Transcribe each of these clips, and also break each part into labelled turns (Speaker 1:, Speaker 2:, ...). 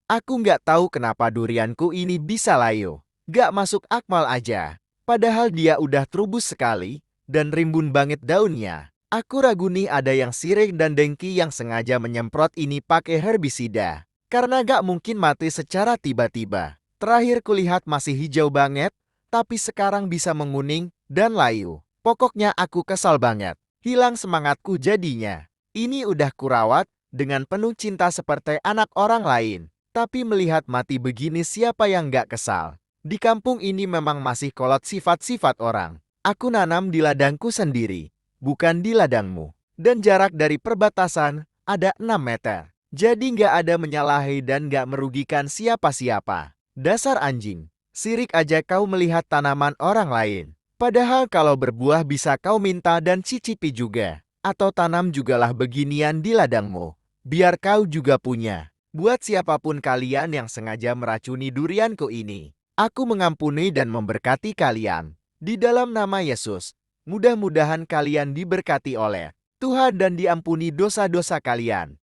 Speaker 1: Aku nggak tahu kenapa durianku ini bisa layu. Nggak masuk akal aja. Padahal dia udah terubus sekali, dan rimbun banget daunnya. Aku ragu nih ada yang sirik dan dengki yang sengaja menyemprot ini pakai herbisida. Karena nggak mungkin mati secara tiba-tiba. Terakhir kulihat masih hijau banget, tapi sekarang bisa menguning dan layu. Pokoknya aku kesal banget. Hilang semangatku jadinya. Ini udah kurawat dengan penuh cinta seperti anak orang lain. Tapi melihat mati begini siapa yang nggak kesal? Di kampung ini memang masih kolot sifat-sifat orang. Aku nanam di ladangku sendiri, bukan di ladangmu. Dan jarak dari perbatasan ada 6 meter. Jadi nggak ada menyalahi dan nggak merugikan siapa-siapa. Dasar anjing, sirik aja kau melihat tanaman orang lain. Padahal kalau berbuah bisa kau minta dan cicipi juga. Atau tanam jugalah beginian di ladangmu. Biar kau juga punya. Buat siapapun kalian yang sengaja meracuni durianku ini, aku mengampuni dan memberkati kalian. Di dalam nama Yesus, mudah-mudahan kalian diberkati oleh Tuhan dan diampuni dosa-dosa kalian.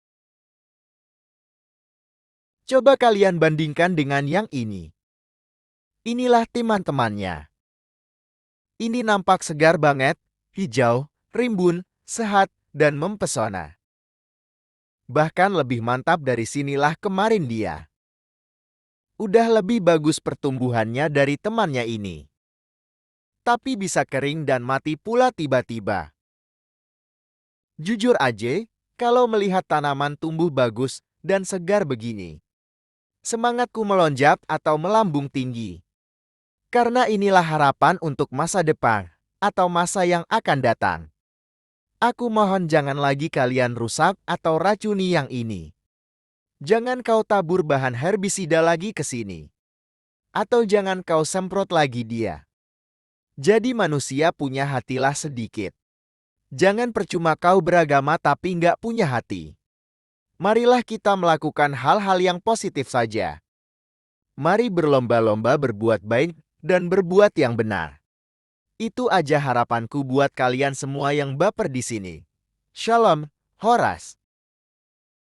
Speaker 1: Coba kalian bandingkan dengan yang ini. Inilah teman-temannya. Ini nampak segar banget, hijau, rimbun, sehat, dan mempesona. Bahkan lebih mantap dari sinilah kemarin dia. Udah lebih bagus pertumbuhannya dari temannya ini. Tapi bisa kering dan mati pula tiba-tiba. Jujur aja, kalau melihat tanaman tumbuh bagus dan segar begini, semangatku melonjak atau melambung tinggi. Karena inilah harapan untuk masa depan atau masa yang akan datang. Aku mohon jangan lagi kalian rusak atau racuni yang ini. Jangan kau tabur bahan herbisida lagi ke sini. Atau jangan kau semprot lagi dia. Jadi manusia punya hatilah sedikit. Jangan percuma kau beragama tapi nggak punya hati. Marilah kita melakukan hal-hal yang positif saja. Mari berlomba-lomba berbuat baik dan berbuat yang benar. Itu aja harapanku buat kalian semua yang baper di sini. Shalom, Horas.